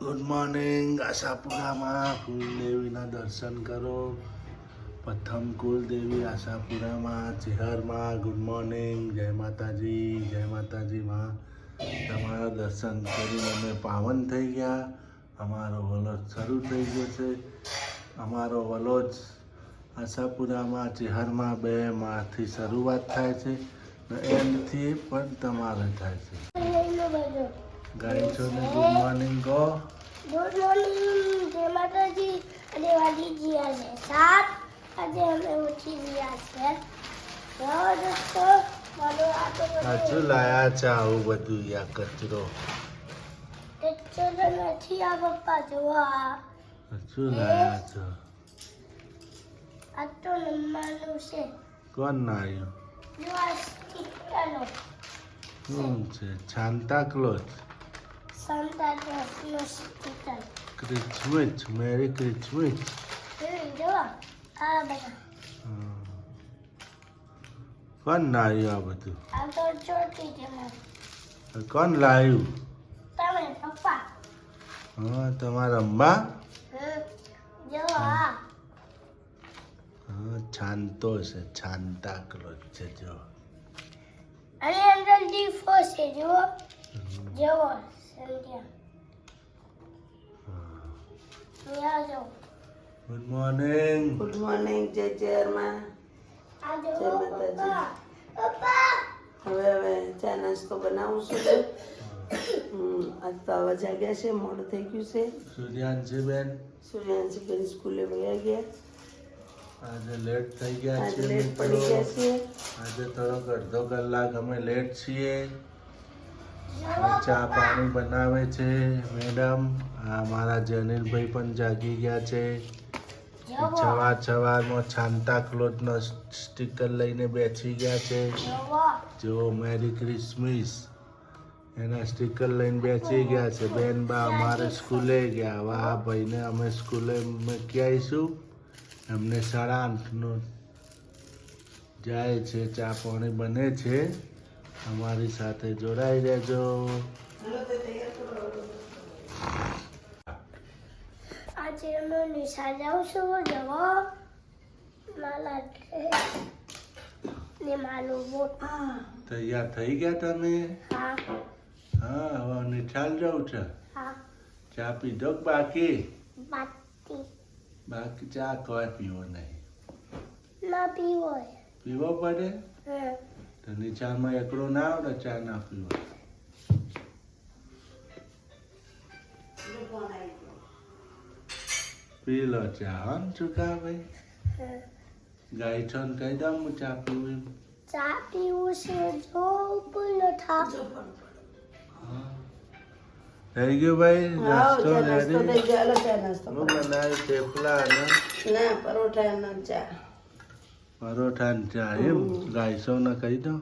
Good morning આશાપુરામાં કુલદેવીના દર્શન કરો. પ્રથમ કુલદેવી આશાપુરામાં ચેહરમાં. ગુડ મોર્નિંગ, જય માતાજી માં. તમારા દર્શન કરીને અમે પાવન થઈ ગયા. અમારો વલોજ શરૂ થઈ ગયો છે. અમારો વલોજ આશાપુરામાં ચેહરમાં 2 માળથી શરૂઆત થાય છે ને એમથી પણ તમારે થાય છે. ગાય છો ને ગુડ મોર્નિંગ કહો. ગુડ મોર્નિંગ, જય માતાજી. અને વાલી જીયા છે 7. આજે અમે ઉઠી ગયા છે. દોસ્તો મારો આ તો સાચું લાયા છે આવું બધું યા કચરો નથી આ પપ્પા જોવા. સાચું લાયા છો. આ તો નમવાનું છે. કોણ નાયું? જો આ સ્ટીકરનો શું છે? Santa Claus. સંતા ક્લોઝનો સ્ટીકર. Christmas, merry Christmas. જો આ બધા. કોણ નાયું આ બધું? આ તો ચોટી છે કોણ લાયું? તમે પપ્પા. હા, તમારા અંબા. જો આ હા, છાંતો છે, સાન્તા ક્લોઝ છે જો. અને અંદર દીવો છે જો. જેવો સંધ્યા જો. Good morning. ગુડ મોર્નિંગ, જય ચેરમાં. આ જો જય માતાજી. પપ્પા. હવે ચા નાસ્તો બનાવું છું. આજ તો આવા જાગ્યા છે, મોડું થઈ ગયું છે. સૂર્યાંશી બેન સૂર્યાંશી બેન સ્કૂલે વયા ગયા. આજે લેટ થઈ ગયા આજે છે લેટ પડી મિત્રો. ગયા છે. આજે થોડોક અડધો કલાક અમે લેટ છીએ. ચા પાણી બનાવે છે મેડમ. આ મારા જનીલભાઈ પણ જાગી ગયા છે. સવારમાં સાન્તા ક્લોઝનો સ્ટીકર લઈને બેસી ગયા છે. જો મેરી ક્રિસમસ એના સ્ટીકર લઈને બેસી ગયા છે. બેન બા અમારે સ્કૂલે ગયા. હવે આ ભાઈને અમે સ્કૂલે મૂકી આવીશું. એમને 8:30 જાય છે. ચા પાણી બને છે. અમારી સાથે જોડાઈ રહેજો. આજે અમે નિશા જાઉં છું. જવો માલા ને મારું બોટ. તૈયાર થઈ ગયા તમે? હા હા, હવે નિશાળ જાઉં છે. હા ચા પીધો કે બાકી? બાકી બાકી ચા કોઈ પીવો નહીં. ના પીવો પીવો પડે હે. તો નિશાળમાં એકલો ના આવડે ચા ના પીવો. પી લો ચા. હમ ચુકા ભાઈ. ગાય છો ને કહી દઉં હું ચા પીવું એમ. ચા પીવું છે જો બોલો થા. થઈ ગયું ભાઈ? નાસ્તો ચા નાસ્તો રેડી? થઈ ગયો. હાલો ચા નાસ્તો હું બનાવ્યું થેપલા અને ના પરોઠા ના ચા. પરોઠા ને ચા એમ. ગાય છો ને કહી દઉં.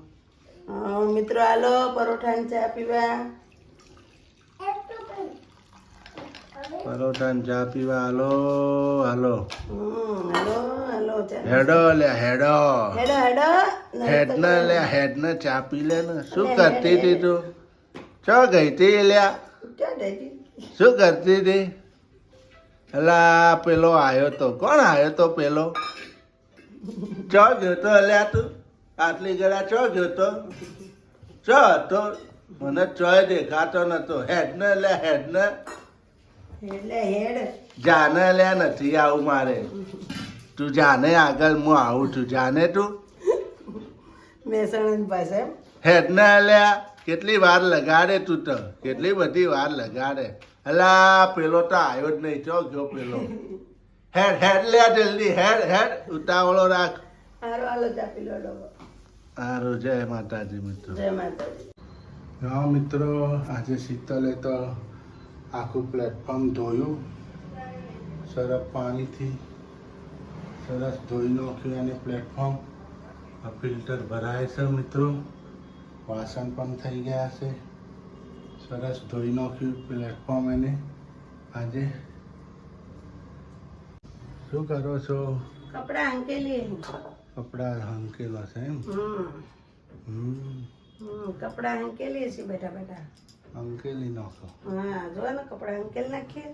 મિત્રો હાલો પરોઠા ની ચા પીવા. પરોઠા ને ચા પીવા હાલો હાલો. હાલો હાલો ચા હેડો લે હેડો. હેડો હેડો. હેડ ને લે હેડ ને ચા પી લે ને. શું કરતી હતી તું? ચો ગઈ તી લ્યા? ક્યાં ગઈ? શું કરતી હતી? અલા પેલો આવ્યો તો. કોણ આવ્યો તો પેલો? ચો ગયો તો અલ્યા તું? આટલી ગળા ચો ગયો તો? ચો હતો? મને ચોય દેખાતો નતો. હેડ ને લે હેડ ને. એટલે હેડ. જાને લે નથી આવું મારે. તું જાને આગળ હું આવું છું. જાને તું મહેસાણાની પાસે એમ? હેડ ને લ્યા. કેટલી વાર લગાડે તું તો? કેટલી બધી વાર લગાડે. અલા પેલો તો આવ્યો જ નહીં. ચો ગયો પેલો? હેડ હેડ લે જલ્દી હેડ હેડ. ઉતાવળો રાખ. હારો હાલો ચા પી લો ડોબો. સારું. જય માતાજી મિત્રો. જય માતાજી. હા મિત્રો, આજે શીતલે તો આખું પ્લેટફોર્મ ધોયું સરફ પાણીથી. સરસ ધોઈ નાખ્યું અને પ્લેટફોર્મ. આ ફિલ્ટર ભરાય છે મિત્રો. વાસણ પણ થઈ ગયા છે. સરસ ધોઈ નાખ્યું પ્લેટફોર્મ એને. આજે શું કરો છો? કપડા અંકેલી. કપડા હંકેલા છે એમ? કપડા કપડા અંકેલી છે બેઠા બેઠા. અંકેલી નાખો. હા જો ને કપડા અંકેલ નાખીએ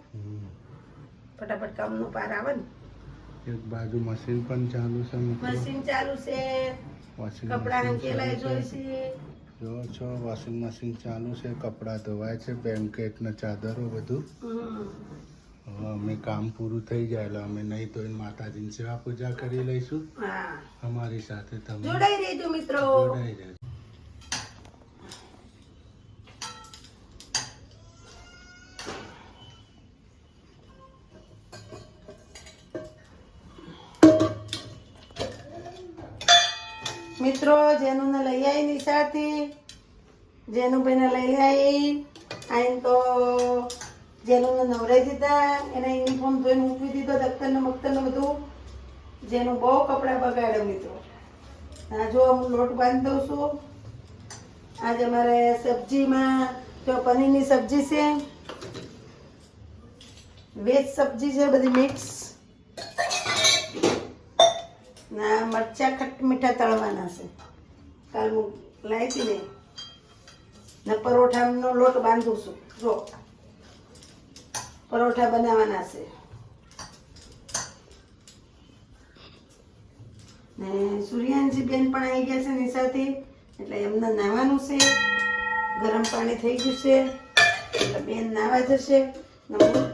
ફટાફટ કામનો પાર આવે ને. એક બાજુ મશીન પણ ચાલુ છે મિત્રો. મશીન ચાલુ છે, વોશિંગ કપડા મશીન અંકેલાય ચાલુ છે. જોઈશે. જો છો વોશિંગ મશીન ચાલુ છે, કપડાં ધોવાય છે, બ્લેન્કેટ ને ચાદરો બધું. હવે અમે કામ પૂરું થઈ જાય એટલે અમે નહીં તો માતાજીની સેવા પૂજા કરી લઈશું. હા અમારી સાથે તમે જોડાઈ રહેજો મિત્રો. જોડાઈ રહેજો. મિત્રો જેનું ને લઈ આવી નિશાળથી, જેનું ભાઈને લઈ આવી આઈને તો જેનું ને નવરાઈ દીધા, એના યુનિફોર્મ ધોઈને મૂકી દીધો, દફતર ને મક્તર ને બધું. જેનું બહુ કપડાં બગાડ્યો મિત્રો. આ જો હું લોટ બાંધી દઉં છું. આજે અમારે સબ્જીમાં જો પનીરની સબ્જી છે, વેજ સબ્જી છે બધી મિક્સ. ના મરચા ખટ મીઠા તળવાના છે. કાલ હું લાવી હતી ને પરોઠાનો લોટ બાંધું છું. જો પરોઠા બનાવવાના છે. ને સૂર્યાંશી બેન પણ આવી ગયા છે નિશાથી, એટલે એમને નાહવાનું છે. ગરમ પાણી થઈ ગયું છે એટલે બેન નાહવા જશે ને હું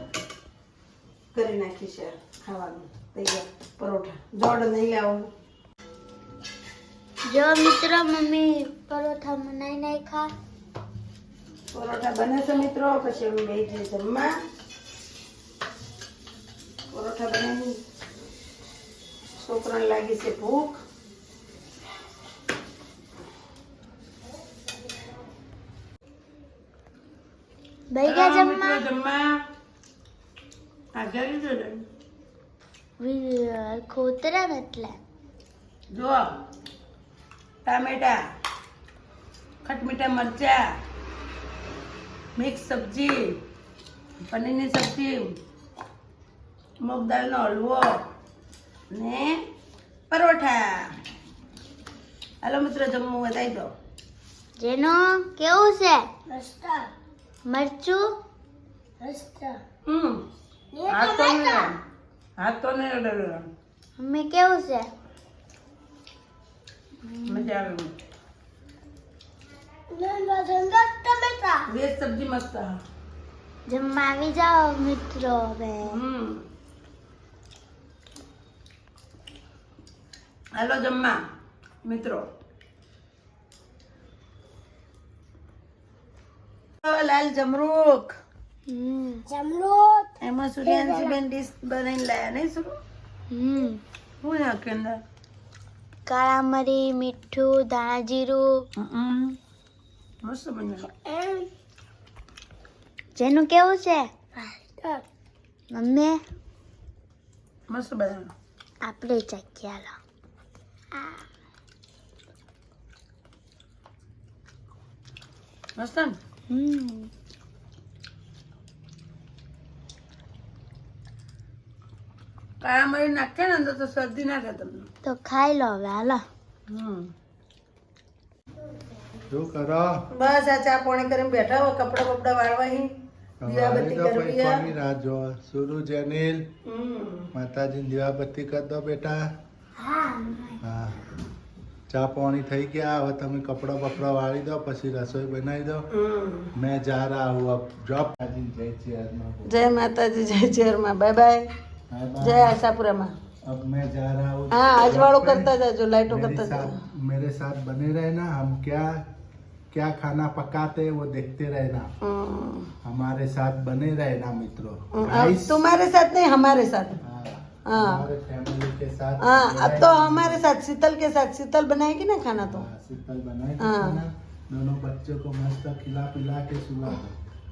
કરી નાખીશ ખાવાનું તૈયાર પરોઠા. જોડ નહીં લાવું. જો મિત્રો મમ્મી પરોઠા બનાવી નાખા. પરોઠા બને છે મિત્રો. પછી અમે બે જઈએ જમવા. પરોઠા બનાવી છોકરાને લાગી છે ભૂખ. ભાઈ ગયા ચાલો જમવા. મિત્રો જમવા આ ઘરે જો ખોતરા એટલે જો ટામેટા, ખટમીઠા મરચા, મિક્સ સબ્જી, પનીરની સબ્જી, મૂગ દાળનો હલવો ને પરોઠા. હાલો મિત્રો જમવું વધારી દો. જેનો કેવું છે મરચું હાથ તો નહીં હાથ તો નહીં અડે. મમ્મી કેવું છે? મજા આવે. વેજ સબ્જી મસ્ત. જમવા આવી જાઓ મિત્રો. હવે હાલો જમવા મિત્રો. લાલ જમરૂખ જમરૂખ. એમાં સૂર્યાંશી બેન ડીશ બનાવીને લાયા નહીં શું? શું નાખ્યું અંદર? કાળા મરી, મીઠું, ધાણા જીરું. મસ્ત બન્યું. જેનું કેવું છે મમ્મી? મસ્ત બનાવ્યું. આપણે ચાખ્યા. મસ્ત ને? કાળા મરી નાખ્યા ને અંદર તો શરદી ના થાય તમને. તો ખાઈ લો હવે. હાલો શું કરો? બસ આ ચા પાણી કરીને બેઠા હો. કપડા બપડા વાળવા હી. દીવાબત્તી કરવી હે. કોની રાહ જો? સુરુ જેનિલ માતાજીની દીવાબત્તી કરી દો બેટા. હા ચા પાણી થઈ ગયા. હવે તમે કપડા બપડા વાળી દો, પછી રસોઈ બનાવી દો. મેં જા રહા હું અબ જોબ. જય ચેરમાં. જય માતાજી, જય ચેરમાં. Bye bye. જય આશાપુરામાં. अब मैं जा रहा हूँ. हाँ अजवाड़ो करता जाओ, लाइटो करता जाओ. मेरे साथ बने रहना. हम क्या क्या खाना पकाते हैं वो देखते रहना. हमारे साथ बने रहना मित्रों. अब तुम्हारे साथ नहीं, हमारे साथ. हाँ हमारे फैमिली के साथ. हाँ अब तो हमारे साथ शीतल के साथ. शीतल बनाएगी ना खाना तो. शीतल बनाएगी खाना. दोनों बच्चों को मस्त खिला पिला के सुला दो.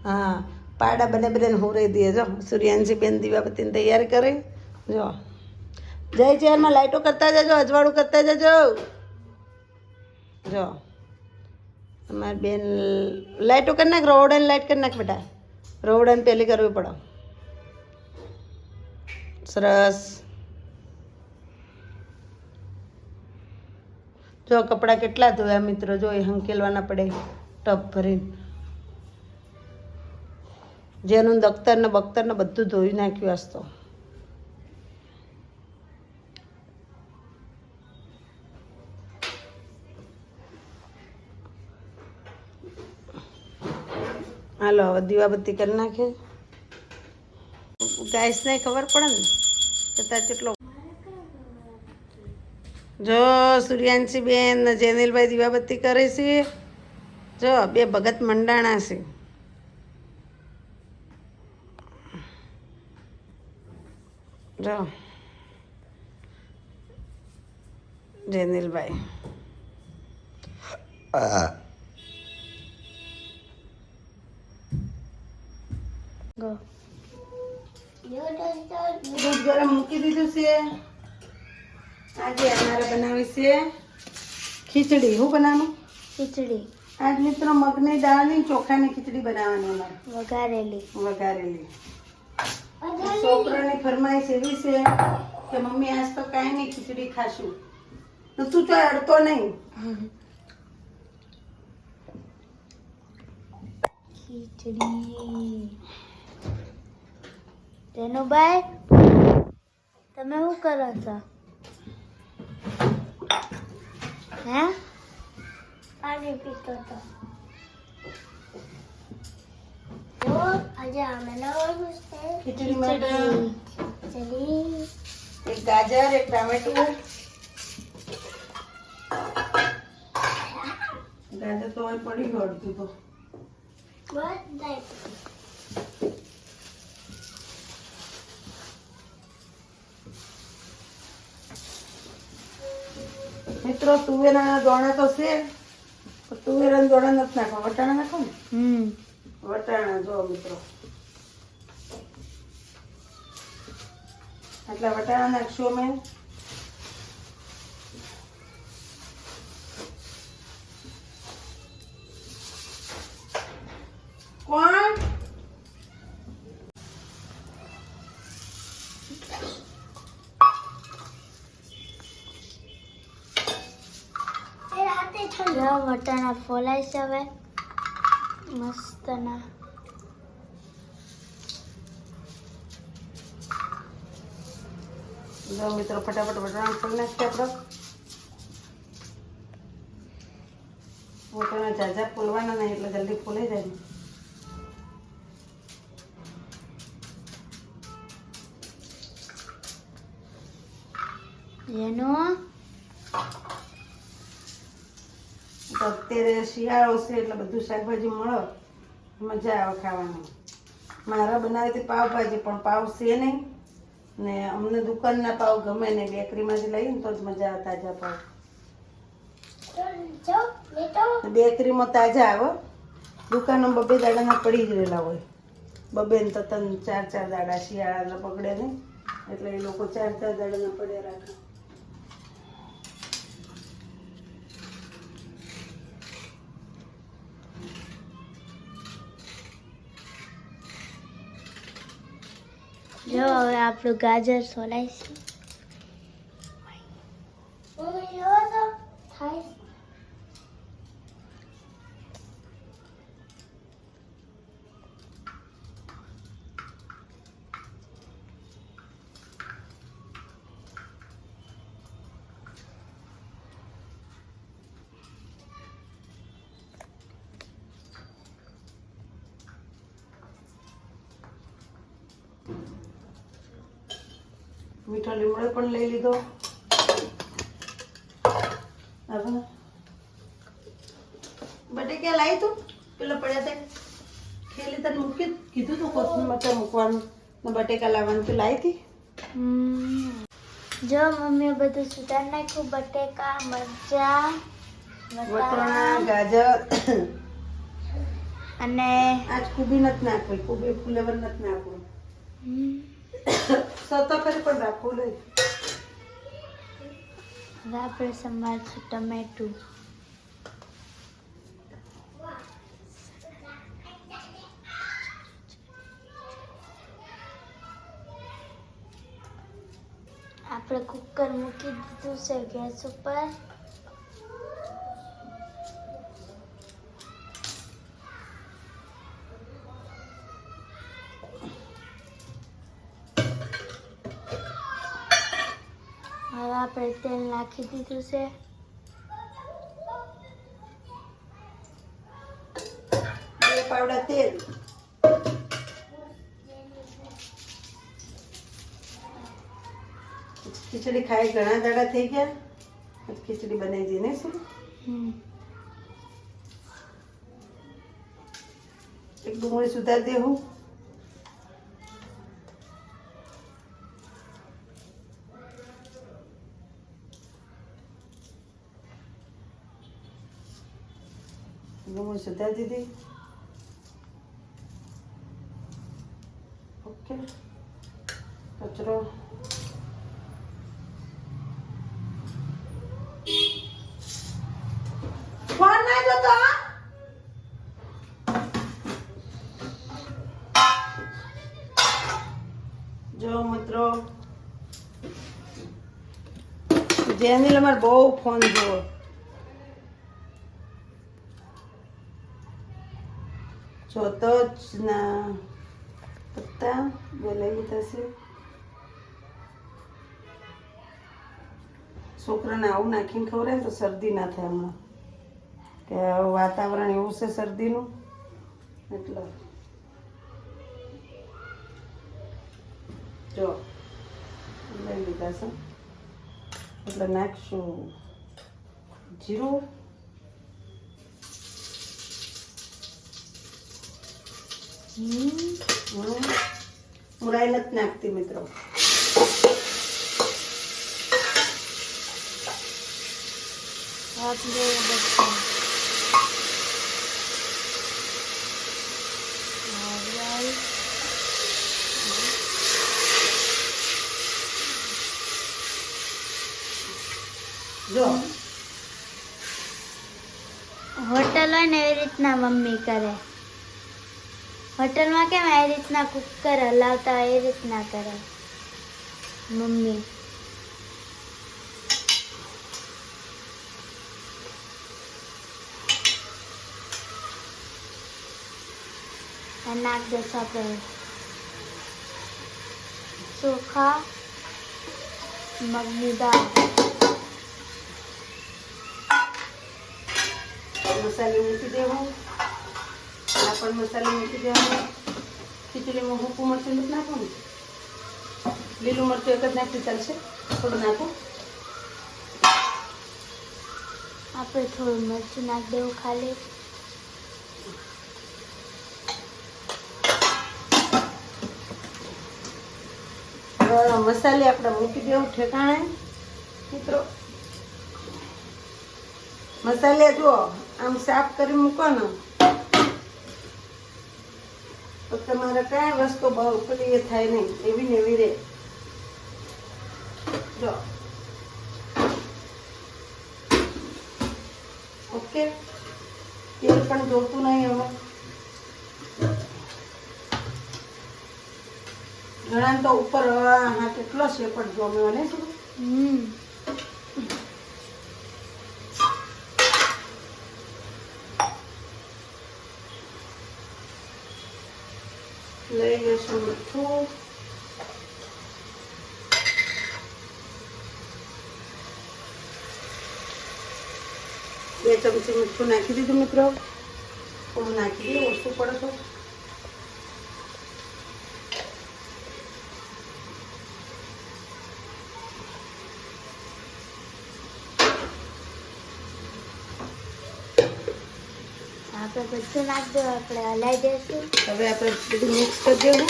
हाँ पाड़ा बने बने हो रही दिए जो. सूर्यांशी बेन दीवाबत्ती तैयार करे जो. જય ચેરમાં લાઈટો કરતા જજો, અજવાળું કરતા જજો. જો તમારી બેન લાઈટો કરી નાખ. રોવડાની લાઈટ કરી નાખ બેટા. રોવડાને પેલી કરવી પડે. સરસ. જો કપડાં કેટલા ધોયા મિત્રો. જો એ હંકેલવાના પડે ટપ ભરીને. જેનું દખ્તર ને બખ્તર ને બધું ધોઈ નાખ્યું આજ તો. હાલો હવે દીવાબત્તી કરી નાખે. ગાઈસને ખબર પડે ને કે તાર કેટલો. જો સૂર્યાંશી બેન ને જેનિલભાઈ દીવાબત્તી કરે છે. જો બે ભગત મંડાણા છે. જો જેનિલભાઈ ગો દૂધ ગરમ મૂકી દીધું છે. આજે અમારે બનાવી છે ખીચડી. હું બનાવું? ખીચડી આજ મિત્રો મગની દાળની ચોખાની ખીચડી બનાવવાની અમારે. વઘારેલી. વઘારેલી. છોકરાની ફરમાઈશ એવી છે કે મમ્મી આજ તો કાંઈ નહીં ખીચડી ખાશું. તો તું તો અડતો નહીં. ખીચડી. રેનુભાઈ તમે શું કરો છો? હે પાણી પીતો તો. તો આજે અમે બનાવવાનું છે ખીચડી માટે ખીચડી. એક ગાજર, એક ટામેટું. ગાજર તો હવે પડી ગયું અડધું તો. બધાય મિત્રો તુવેરના દોણા તો છે પણ તુવેરના દોણા નથી નાખવા. વટાણા નાખો ને. વટાણા જો મિત્રો આટલા વટાણા નાખશું અમે. કોણ વટાણા ફોલાય છે હવે મસ્ત ના. જો મિત્રો ફટાફટ વટાણા ફોલી નાખીએ આપણે. વટાણા ઝાઝા ફોલવાના નહીં એટલે જલ્દી ફોલાઈ જાય ને. એનું અત્યારે શિયાળો છે એટલે બધું શાકભાજી મળે, મજા આવે ખાવાની. મારા બનાવતી પાવભાજી પણ પાવ છે નહીં ને અમને દુકાનના પાવ ગમે ને બેકરીમાંથી લઈએ ને તો જ મજા આવે તાજા પાવ. બેકરીમાં તાજા આવે, દુકાનમાં બબે દાડાના પડી જ રહેલા હોય. બબે ને તો 3-4 દાડા શિયાળાના પકડે નહીં એટલે એ લોકો 4 દાડાના પડ્યા રાખે. જો હવે આપણું ગાજર સોલાય છે. મીઠો લીમડો પણ લઈ લીધો. હવે બટેકા લાવી તું પેલો પડ્યા તે ખેલી તને મૂકી કીધું તું કોથમીર મરચાં મૂકવાનું ને બટેકા લાવવાનું તું લાવી હતી. જો મમ્મીએ બધું સુધાર નાખ્યું. બટેકા, મરચાં, વટાણા, ગાજર અને આજ કુબી નથી નાખવી. કુબી ફ્લેવર નથી નાખવું. સતો કરી પણ રાખવું નહીં. હવે આપણે સમારશું ટમેટું. આપણે કુકર મૂકી દીધું છે ગેસ ઉપર. હવે આપણે તેલ નાખી દીધું છે. બે પાવડા તેલ. ખીચડી ખાઈ ઘણા દાડા થઈ ગયા. આજ ખીચડી બનાવી દઈએ ને શું? એક ડુંગળી સુધારી દેવું. ડુંગળી સુધારી દીધી. ઓકે. કચરો ફોન ના જોતો. જો મિત્રો જેનિલ અમારે બહુ ફોન જોવો. જોતો જ ના પત્તા બે લઈ લીધા છે. છોકરાને આવું નાખીને ખવડાવે તો શરદી ના થાય હમણાં, કે વાતાવરણ એવું છે શરદીનું એટલે. જો લઈ લીધા છે એટલે નાખશું જીરું. હું રાઈ નથી નાખતી મિત્રો. જો હોટલ હોય ને એવી રીતના મમ્મી કરે. હોટલમાં કેમ એ રીતના કુકર હલાવતા હોય એ રીતના કરે મમ્મી. નાખ દેશું આપણે ચોખા મગની દાળ. મસાલે મૂકી દેવું. આ પણ મસાલે મૂકી દેવાનું. ખીચડીમાં સૂકું મરચું નથી નાખવાનું. લીલું મરચું એક જ નાખી ચાલશે. થોડું નાખો. આપણે થોડું મરચું નાખી દેવું ખાલી. મસાલે આપણે મૂકી દેવું ઠેકાણે મિત્રો. મસાલે જો આમ સાફ કરી મૂકો ને તો તમારે કાંઈ વસ્તુ બહુ પેલી એ થાય નહીં, એવી ને એવી રહે. જો ઓકે. તેલ પણ જોતું નહીં હવે. ઘણા તો ઉપર હા કેટલો છે પણ જોમે ને શું. લઈ લેશું મીઠું. બે ચમચી મીઠું નાખી દીધું મિત્રો. થોડું નાખી દઈએ, ઓછું પડે તો. આપણે બધું નાખી દેવું. આપણે હલાવી દઈશું. હવે આપણે બધું મિક્સ કરી દેવું.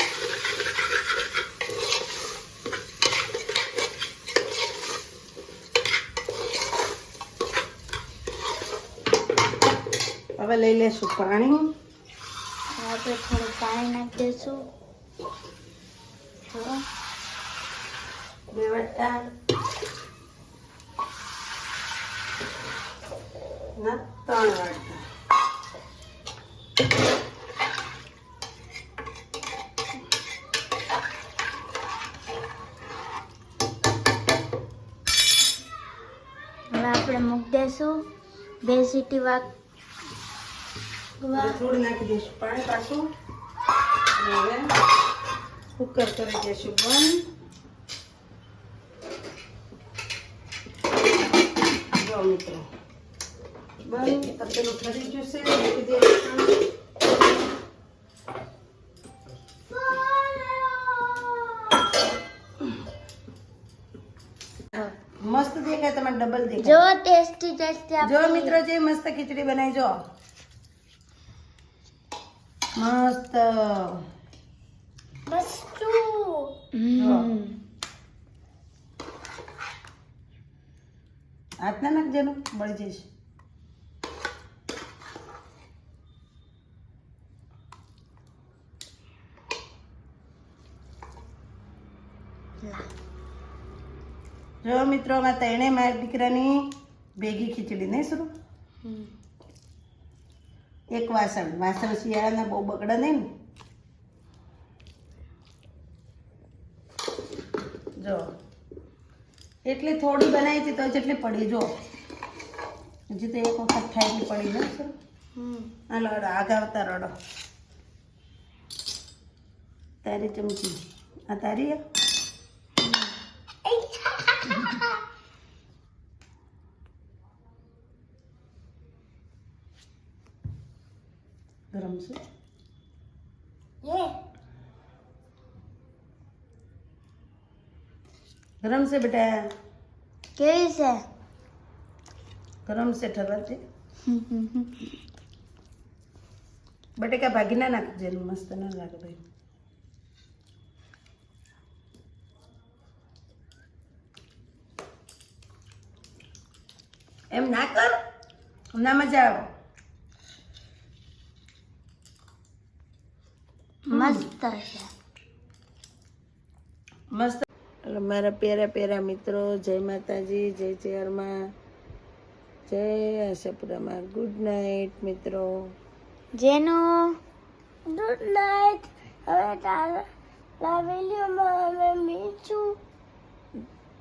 હવે લઈ લેશું પાણી. આપણે થોડું પાણી નાખી દઈશું. બે વાટકા ના 3 વાટકા. હવે આપણે મૂકી દઈશું. 2 સીટી થોડું નાખી દઈશું પાણી પાછું. હવે કુકર કરી દઈશું બંધ. જો મિત્રો બંધ તપેલું ઠરી ગયું છે મૂકી દઈએ ઢાંકણ. મસ્ત દેખાય તમારે ડબલ જો દેખાય ટેસ્ટી ટેસ્ટી જો મિત્રો જે મસ્ત ખીચડી બનાવી જો મસ્ત મસ્તુ જો. હાથ ના નાખ જેનું બળી જઈશ. જો મિત્રો માં તેણે મારા દીકરાની ભેગી ખીચડી નહીં શરૂ એક વાસણ શિયાળાના બહુ બગડા નહીં ને જો એટલી થોડી બનાવી હતી તો જેટલી પડી જો હજી તો એક વખત થાય એટલી પડી ને સર આ લડો આગાવતા રડો તારી ચમચી આ તારી ગરમ છે ये ગરમ છે બેટા કેવી છે ગરમ છે ઠરવાથી બટેકા ભાગી ના નાખજે મસ્ત ના લાગે ભાઈ એમ ના કર ના મજા આવે મસ્ત છે મસ્ત એટલે મારા પ્યારા મિત્રો જય માતાજી જય ચેરમાં જય આશાપુરામાં ગુડ નાઇટ મિત્રો જેનું ગુડ નાઇટ હવે તારા વિડીયોમાં અમે મીઠું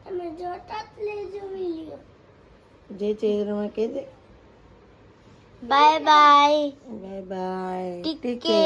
તમે જોતા જ લેજો વિડીયો જય ચેરમાં કહી દે bye bye bye bye TK